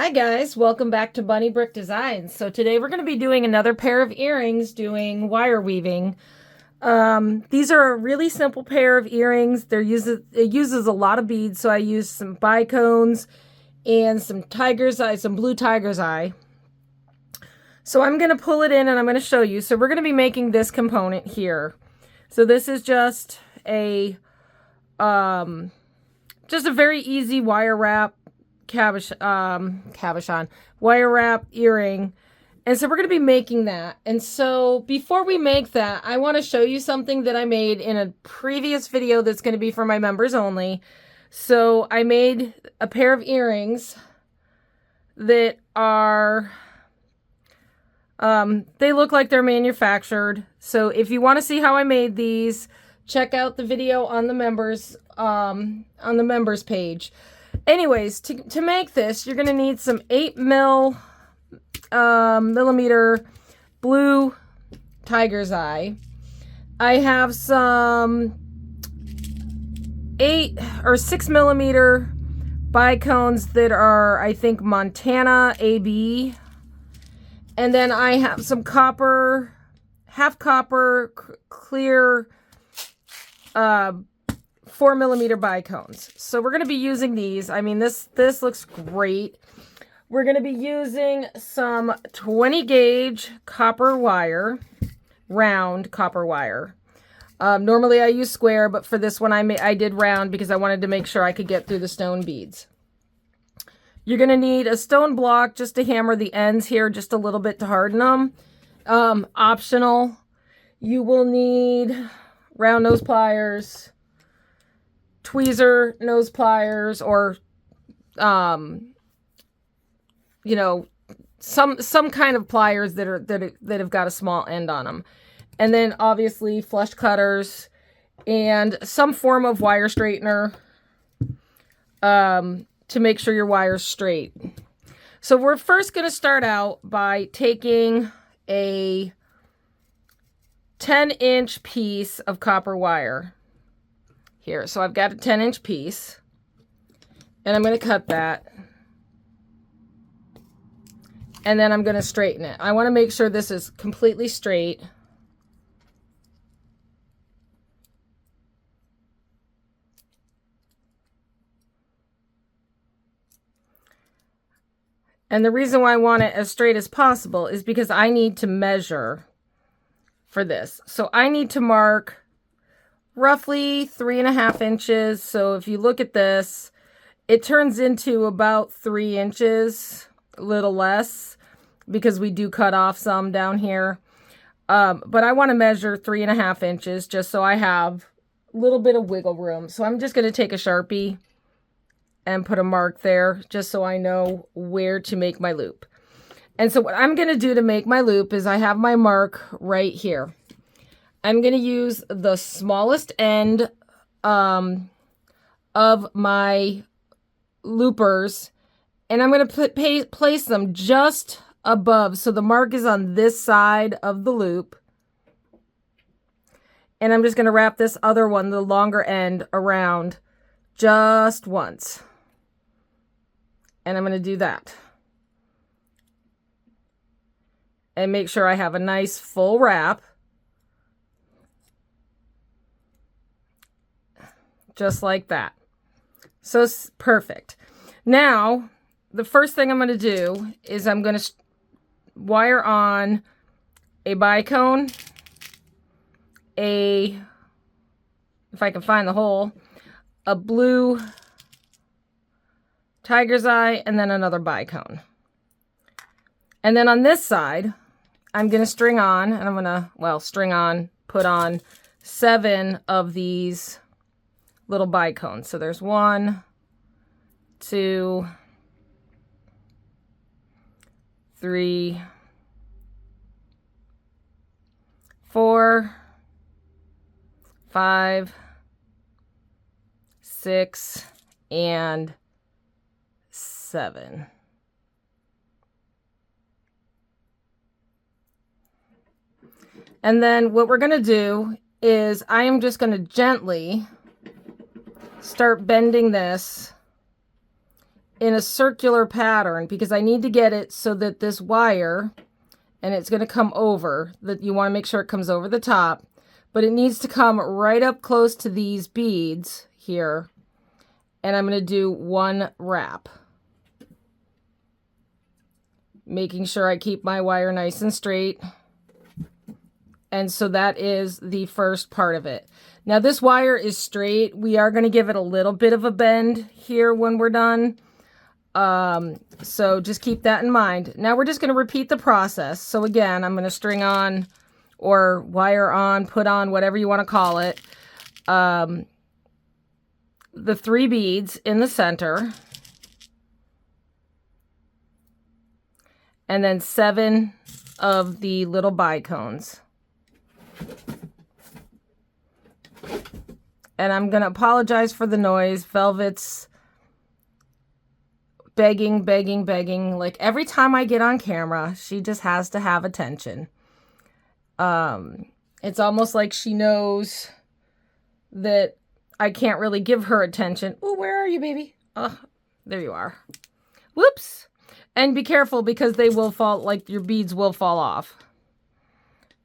Hi guys, welcome back to Bunny Brick Designs. So today we're going to be doing another pair of earrings doing wire weaving. These are a really simple pair of earrings. It uses a lot of beads, so I used some bicones and some some blue tiger's eye. So I'm going to pull it in and I'm going to show you. So we're going to be making this component here. So this is just a very easy wire wrap cabochon wire wrap earring, and so we're going to be making that. And so before we make that, I want to show you something that I made in a previous video that's going to be for my members only. So I made a pair of earrings that are they look like they're manufactured. So if you want to see how I made these, check out the video on the members page. Anyways, to make this, you're going to need some 8 millimeter blue tiger's eye. I have some 8 or 6 millimeter bicones that are, I think, Montana AB. And then I have some copper, half copper, clear, 4 millimeter bicones. So we're going to be using these. I mean, this looks great. We're going to be using some 20 gauge copper wire, round copper wire. Normally I use square, but for this one I did round because I wanted to make sure I could get through the stone beads. You're going to need a stone block just to hammer the ends here just a little bit to harden them. Optional. You will need round nose pliers, tweezer nose pliers, or you know, some kind of pliers that have got a small end on them. And then obviously flush cutters and some form of wire straightener to make sure your wire's straight. So we're first going to start out by taking a 10-inch piece of copper wire here. So I've got a 10-inch piece, and I'm going to cut that, and then I'm going to straighten it. I want to make sure this is completely straight. And the reason why I want it as straight as possible is because I need to measure for this. So I need to mark roughly 3.5 inches. So if you look at this, it turns into about 3 inches, a little less, because we do cut off some down here. But I want to measure 3.5 inches just so I have a little bit of wiggle room. So I'm just going to take a Sharpie and put a mark there just so I know where to make my loop. And so what I'm going to do to make my loop is I have my mark right here. I'm going to use the smallest end of my loopers, and I'm going to place them just above. So the mark is on this side of the loop. And I'm just going to wrap this other one, the longer end, around just once. And I'm going to do that. And make sure I have a nice full wrap. Just like that. So perfect. Now, the first thing I'm going to do is I'm going to wire on a bicone, if I can find the hole, a blue tiger's eye, and then another bicone. And then on this side, I'm going to string on, and I'm going to, put on 7 of these little bicones. So there's 1, 2, 3, 4, 5, 6, and 7. And then what we're going to do is I am just going to gently start bending this in a circular pattern because I need to get it so that this wire, and it's going to come over, that you want to make sure it comes over the top, but it needs to come right up close to these beads here. And I'm going to do one wrap, making sure I keep my wire nice and straight. And so that is the first part of it. Now this wire is straight. We are going to give it a little bit of a bend here when we're done. So just keep that in mind. Now we're just going to repeat the process. So again, I'm going to string on or wire on, put on, whatever you want to call it. The 3 beads in the center. And then 7 of the little bicones. And I'm going to apologize for the noise. Velvet's begging. Like every time I get on camera, she just has to have attention. It's almost like she knows that I can't really give her attention. Oh, where are you, baby? Oh, there you are. Whoops. And be careful because they will fall, like your beads will fall off.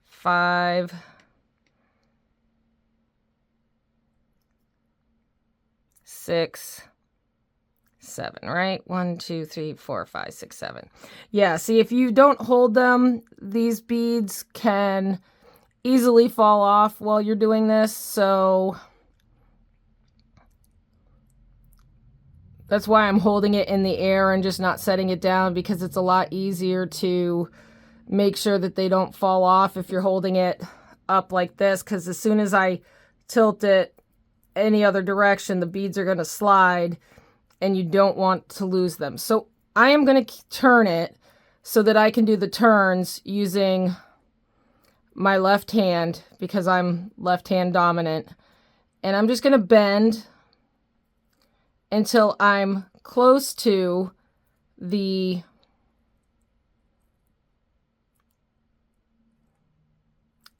5, 6, 7, right? 1, 2, 3, 4, 5, 6, 7. Yeah, see, if you don't hold them, these beads can easily fall off while you're doing this. So that's why I'm holding it in the air and just not setting it down, because it's a lot easier to make sure that they don't fall off if you're holding it up like this, because as soon as I tilt it any other direction, the beads are going to slide and you don't want to lose them. So I am going to turn it so that I can do the turns using my left hand because I'm left hand dominant. And I'm just going to bend until I'm close to the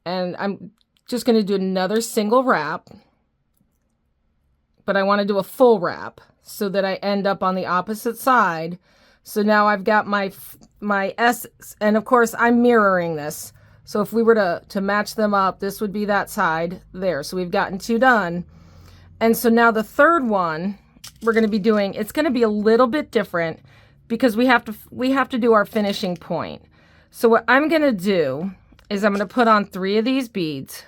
and I'm just going to do another single wrap, but I want to do a full wrap so that I end up on the opposite side. So now I've got my S, and of course I'm mirroring this. So if we were to match them up, this would be that side there. So we've gotten 2 done. And so now the third one we're going to be doing, it's going to be a little bit different because we have to do our finishing point. So what I'm going to do is I'm going to put on 3 of these beads.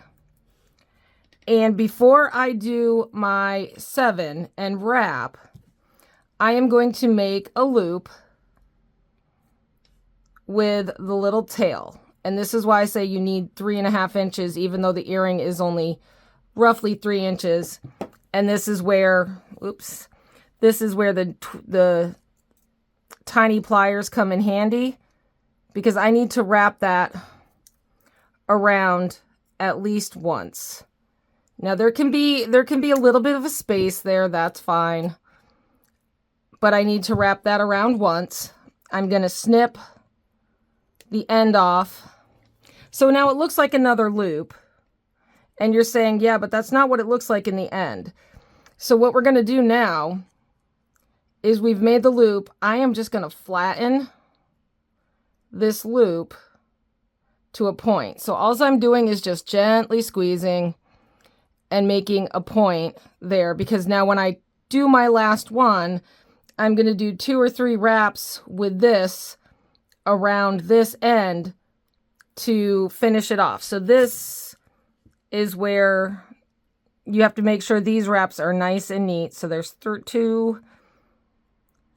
And before I do my 7 and wrap, I am going to make a loop with the little tail. And this is why I say you need 3.5 inches, even though the earring is only roughly 3 inches. And this is where, oops, this is where the tiny pliers come in handy, because I need to wrap that around at least once. Now there can be a little bit of a space there, that's fine. But I need to wrap that around once. I'm going to snip the end off. So now it looks like another loop. And you're saying, yeah, but that's not what it looks like in the end. So what we're going to do now is we've made the loop. I am just going to flatten this loop to a point. So all I'm doing is just gently squeezing and making a point there, because now when I do my last one, I'm going to do 2 or 3 wraps with this around this end to finish it off. So this is where you have to make sure these wraps are nice and neat. So there's 2,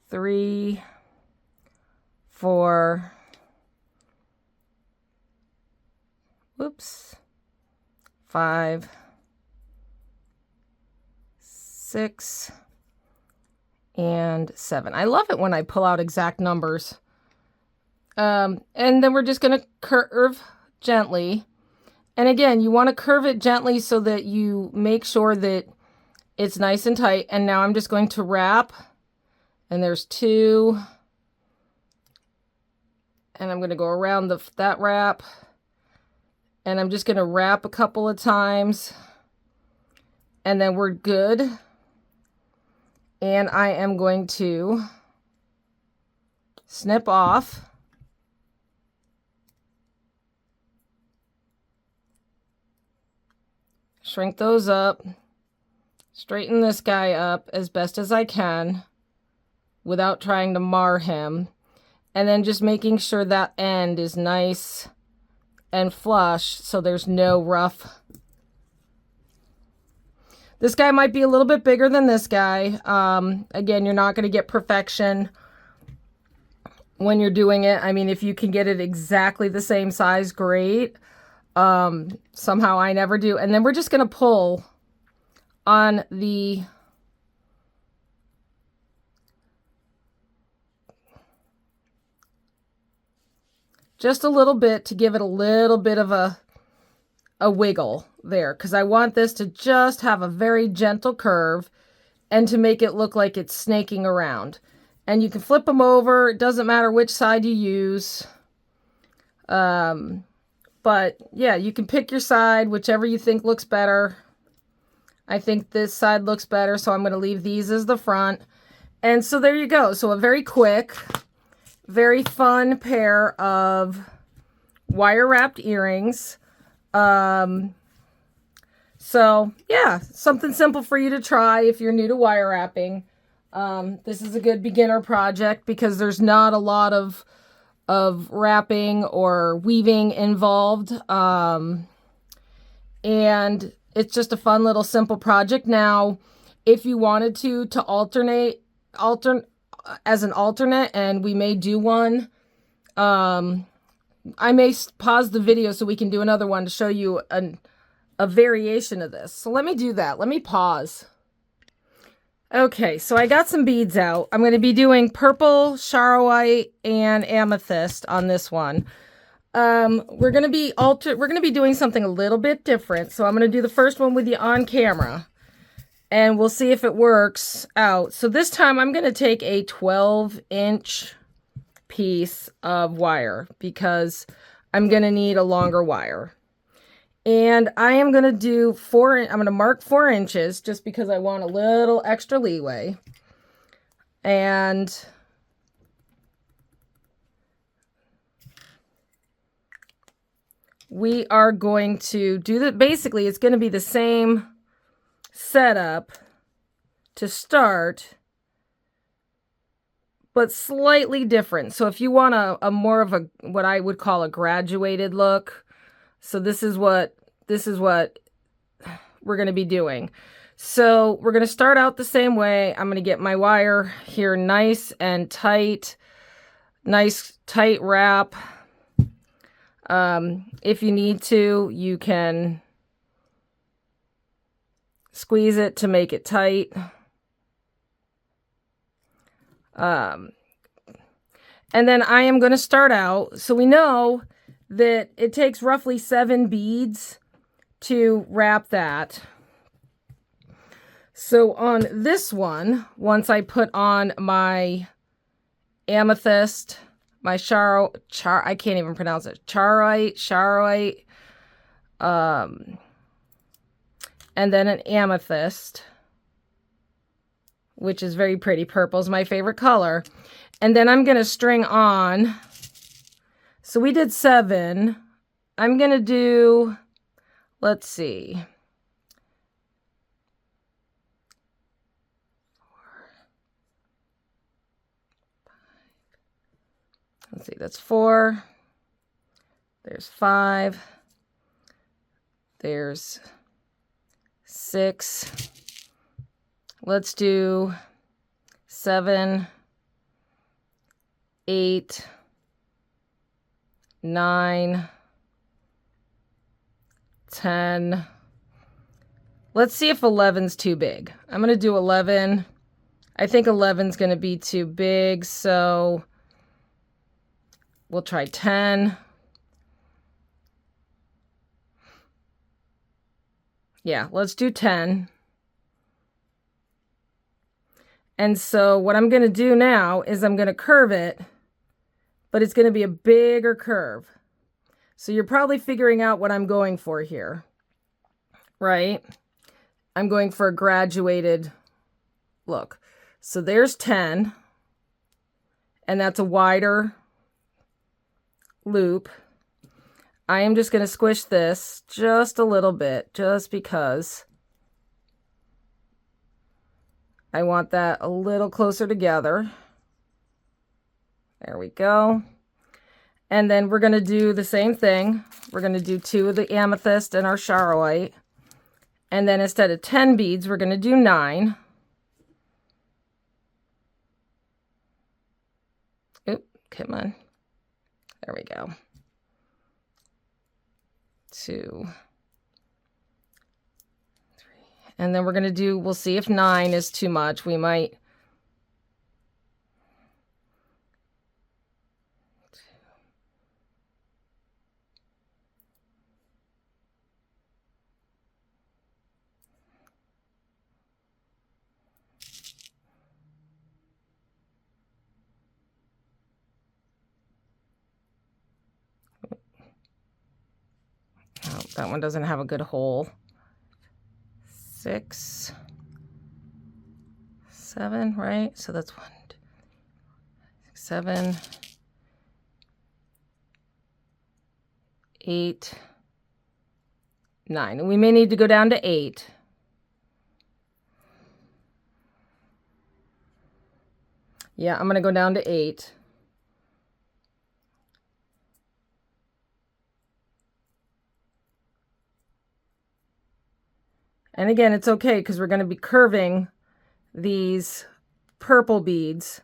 3, 4, whoops, 5, 6, and 7. I love it when I pull out exact numbers. And then we're just going to curve gently. And again, you want to curve it gently so that you make sure that it's nice and tight. And now I'm just going to wrap. And there's 2. And I'm going to go around that wrap. And I'm just going to wrap a couple of times. And then we're good. And I am going to snip off. Shrink those up. Straighten this guy up as best as I can without trying to mar him. And then just making sure that end is nice and flush so there's no rough. This guy might be a little bit bigger than this guy. Again, you're not going to get perfection when you're doing it. I mean, if you can get it exactly the same size, great. Somehow I never do. And then we're just going to pull on the just a little bit to give it a little bit of a wiggle there, because I want this to just have a very gentle curve and to make it look like it's snaking around. And you can flip them over. It doesn't matter which side you use. But yeah, you can pick your side, whichever you think looks better. I think this side looks better, so I'm going to leave these as the front. And so there you go. So a very quick, very fun pair of wire wrapped earrings. So yeah, something simple for you to try if you're new to wire wrapping. This is a good beginner project because there's not a lot of wrapping or weaving involved. And it's just a fun little simple project. Now, if you wanted to alternate as an alternate, and we may do one, I may pause the video so we can do another one to show you a variation of this. So let me do that. Let me pause. Okay, so I got some beads out. I'm going to be doing purple, charoite, and amethyst on this one. We're going to be doing something a little bit different. So I'm going to do the first one with you on camera, and we'll see if it works out. So this time I'm going to take a 12-inch piece of wire because I'm going to need a longer wire. And I am going to do I'm going to mark 4 inches just because I want a little extra leeway. And we are going to do that. Basically, it's going to be the same setup to start, but slightly different. So if you want a more of what I would call a graduated look, so this is what we're going to be doing. So we're going to start out the same way. I'm going to get my wire here nice and tight, nice tight wrap. If you need to, you can squeeze it to make it tight. And then I am going to start out. So we know that it takes roughly 7 beads to wrap that. So on this one, once I put on my amethyst, my I can't even pronounce it, charoite, and then an amethyst, which is very pretty. Purple is my favorite color. And then I'm going to string on. So we did 7. I'm going to do, let's see. 4. Let's see, that's 4. There's 5. There's 6. Let's do 7, 8, 9, 10. Let's see if 11's too big. I'm going to do 11. I think 11's going to be too big, so we'll try 10. Yeah, let's do 10. And so what I'm going to do now is I'm going to curve it, but it's going to be a bigger curve. So you're probably figuring out what I'm going for here, right? I'm going for a graduated look. So there's 10. and that's a wider loop. I am just going to squish this just a little bit, just because I want that a little closer together. There we go. And then we're going to do the same thing. We're going to do 2 of the amethyst and our charoite. And then instead of 10 beads, we're going to do 9. Oop, come on. There we go. 2, 3. And then we're going to do, we'll see if 9 is too much. We might. Oh, that one doesn't have a good hole. 6, 7, right? So that's 1, 2, 6, 7, 8, 9. And we may need to go down to 8. Yeah, I'm going to go down to 8. And again, it's okay because we're going to be curving these purple beads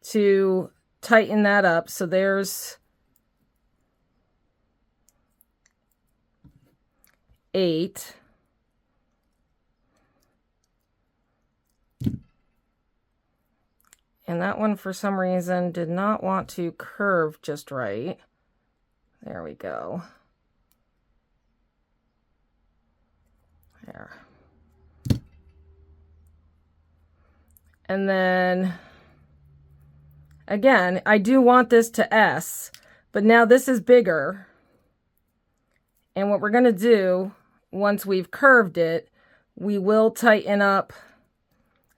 to tighten that up. So there's 8. And that one, for some reason, did not want to curve just right. There we go. There. And then, again, I do want this to S, but now this is bigger. And what we're going to do, once we've curved it, we will tighten up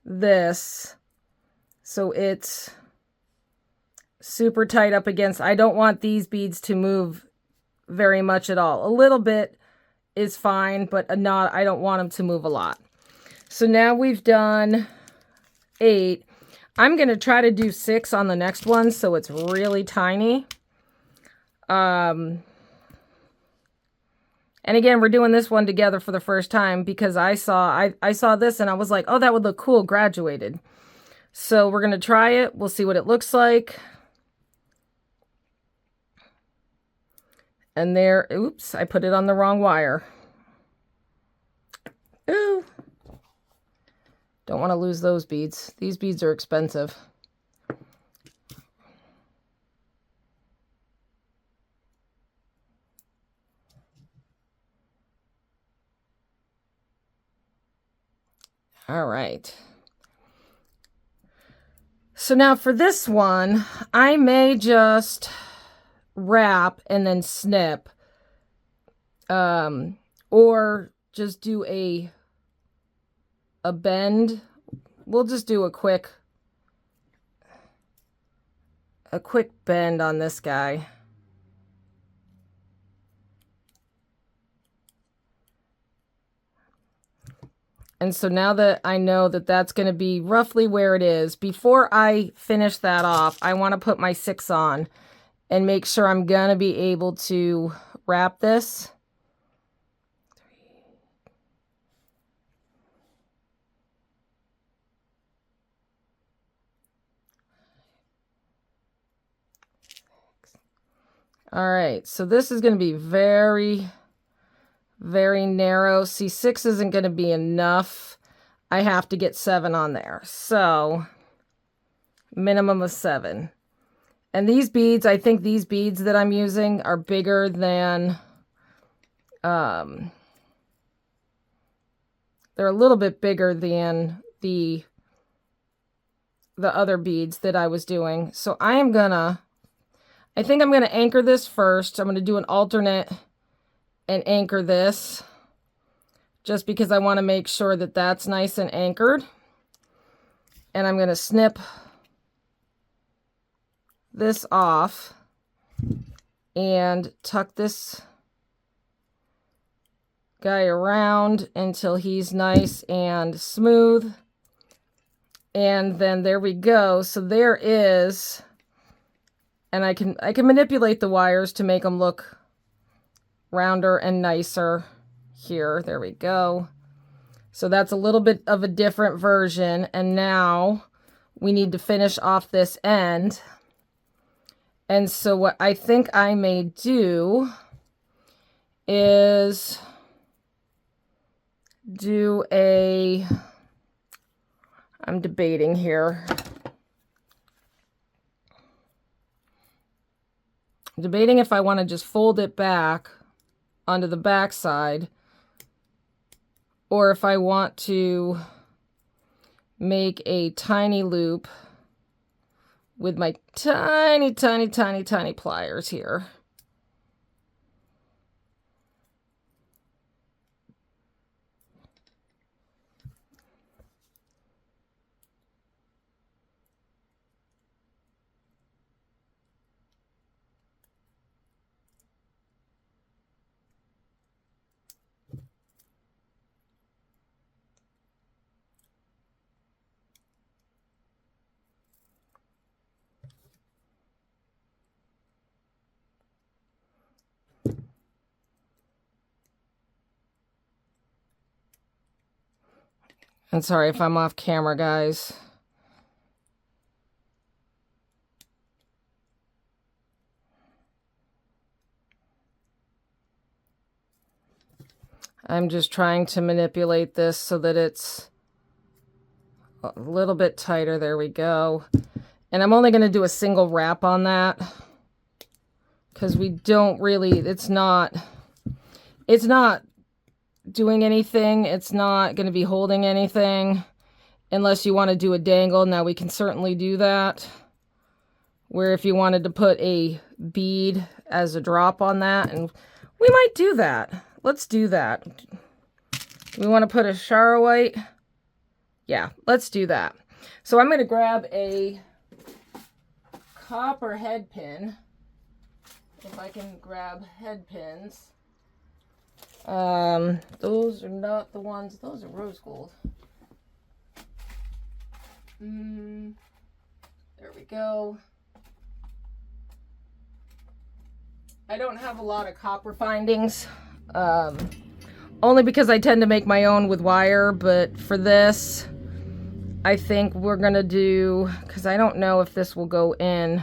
this so it's super tight up against. I don't want these beads to move very much at all. A little bit is fine, but not, I don't want them to move a lot. So now we've done 8. I'm going to try to do 6 on the next one, so it's really tiny. And again, we're doing this one together for the first time because I saw this and I was like, oh, that would look cool graduated. So we're going to try it. We'll see what it looks like. And there, oops, I put it on the wrong wire. Ooh. Don't want to lose those beads. These beads are expensive. All right. So now for this one, I may just wrap and then snip, or just do a bend. We'll just do a quick bend on this guy. And so now that I know that that's going to be roughly where it is, before I finish that off, I want to put my 6 on and make sure I'm going to be able to wrap this. 3. All right, so this is going to be very, very narrow. See, 6 isn't going to be enough. I have to get 7 on there. So, minimum of 7. And these beads, I think these beads that I'm using are bigger than, they're a little bit bigger than the other beads that I was doing. So I think I'm gonna anchor this first. I'm gonna do an alternate and anchor this just because I want to make sure that that's nice and anchored. And I'm gonna snip this off and tuck this guy around until he's nice and smooth. And then there we go. So there is, and I can manipulate the wires to make them look rounder and nicer here. There we go. So that's a little bit of a different version. And now we need to finish off this end. And so what I think I may do is do a, I'm debating here. I'm debating if I want to just fold it back onto the back side, or if I want to make a tiny loop with my tiny pliers here. And sorry if I'm off camera, guys. I'm just trying to manipulate this so that it's a little bit tighter. There we go. And I'm only going to do a single wrap on that because we don't really, it's not doing anything. It's not going to be holding anything unless you want to do a dangle. Now we can certainly do that, where if you wanted to put a bead as a drop on that, and we might do that. Let's do that. We want to put a Shara White. Yeah, let's do that. So I'm going to grab a copper head pin. If I can grab head pins. Those are not the ones. Those are rose gold. There we go. I don't have a lot of copper findings. Only because I tend to make my own with wire, but for this, I think we're gonna do, because I don't know if this will go in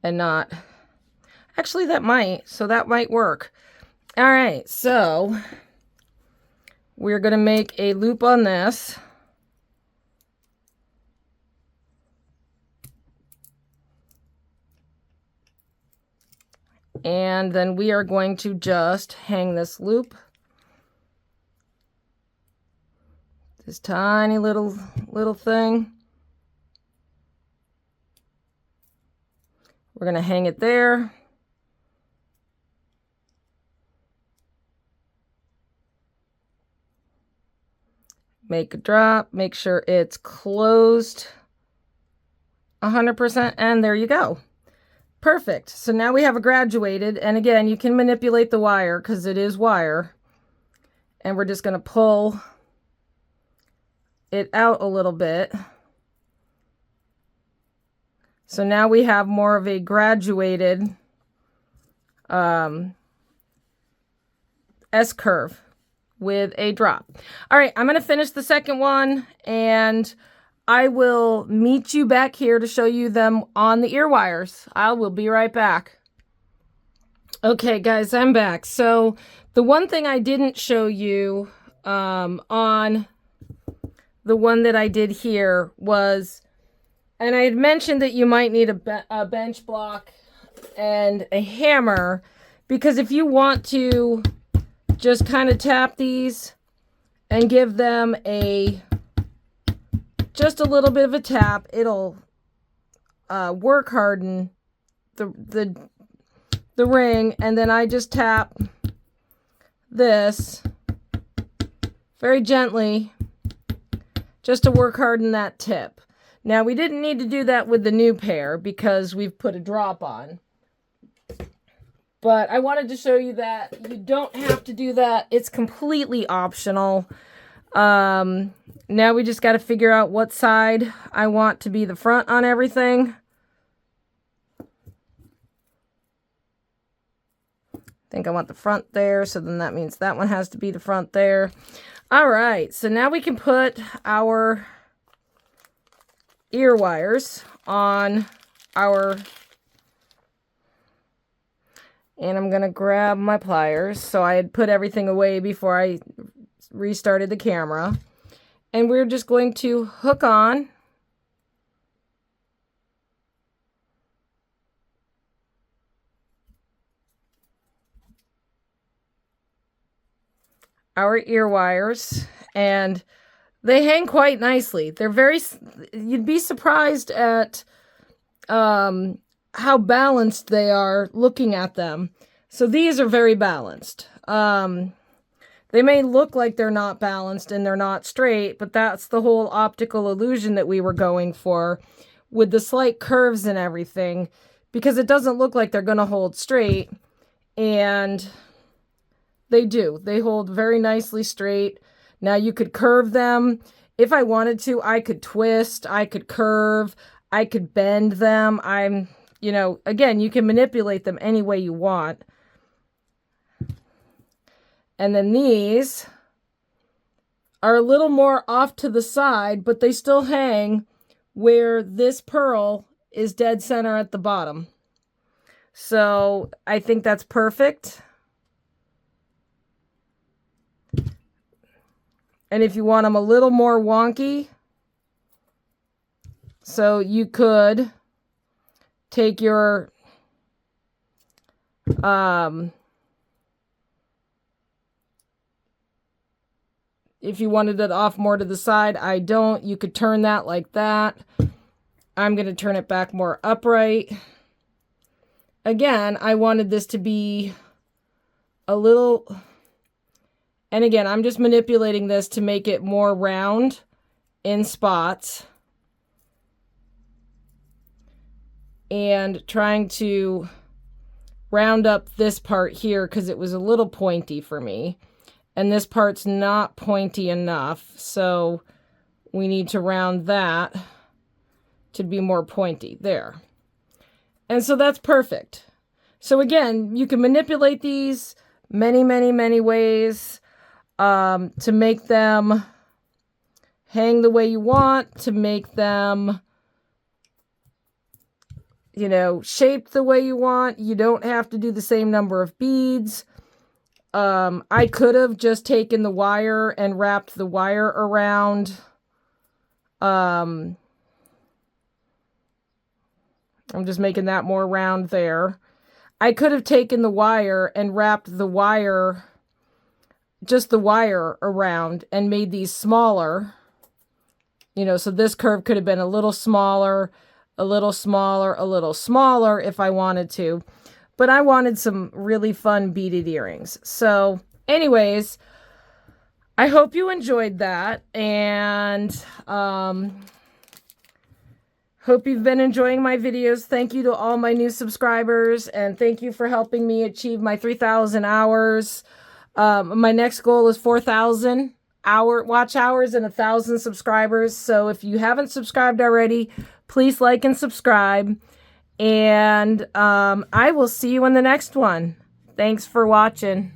and not. Actually, that might, so that might work. All right, so we're gonna make a loop on this. And then we are going to just hang this loop. This tiny little thing. We're going to hang it there. Make a drop, make sure it's closed 100%, and there you go. Perfect. So now we have a graduated, and again, you can manipulate the wire because it is wire. And we're just going to pull it out a little bit. So now we have more of a graduated S-curve with a drop. All right, I'm going to finish the second one, and I will meet you back here to show you them on the ear wires. I will be right back. Okay, guys, I'm back. So the one thing I didn't show you on the one that I did here was, and I had mentioned that you might need a bench block and a hammer, because if you want to just kind of tap these and give them just a little bit of a tap, it'll work harden the ring. And then I just tap this very gently just to work harden that tip. Now, we didn't need to do that with the new pair because we've put a drop on. But I wanted to show you that you don't have to do that. It's completely optional. Now we just got to figure out what side I want to be the front on everything. I think I want the front there, so then that means that one has to be the front there. All right, so now we can put our ear wires on our... And I'm going to grab my pliers. So I had put everything away before I restarted the camera. And we're just going to hook on our ear wires. And they hang quite nicely. They're very... You'd be surprised at... how balanced they are looking at them. So these are very balanced. They may look like they're not balanced and they're not straight, but that's the whole optical illusion that we were going for with the slight curves and everything, because it doesn't look like they're going to hold straight, and they do. They hold very nicely straight. Now you could curve them. If I wanted to, I could twist, I could curve, I could bend them. You know, again, you can manipulate them any way you want. And then these are a little more off to the side, but they still hang where this pearl is dead center at the bottom. So I think that's perfect. And if you want them a little more wonky, so you could take your if you wanted it off more to the side, I don't. You could turn that like that. I'm going to turn it back more upright. Again, I wanted this to be a little... And again, I'm just manipulating this to make it more round in spots. And trying to round up this part here because it was a little pointy for me. And this part's not pointy enough, so we need to round that to be more pointy. There. And so that's perfect. So again, you can manipulate these many, many, many ways to make them hang the way you want, to make them, you know, shaped the way you want. You don't have to do the same number of beads. I could have just taken the wire and wrapped the wire around. I'm just making that more round there. I could have taken the wire and wrapped the wire, just the wire around, and made these smaller. You know, so this curve could have been a little smaller, a little smaller, a little smaller if I wanted to. But I wanted some really fun beaded earrings. So anyways, I hope you enjoyed that. And hope you've been enjoying my videos. Thank you to all my new subscribers. And thank you for helping me achieve my 3,000 hours. My next goal is 4,000 watch hours and 1,000 subscribers. So if you haven't subscribed already, please like and subscribe. And I will see you in the next one. Thanks for watching.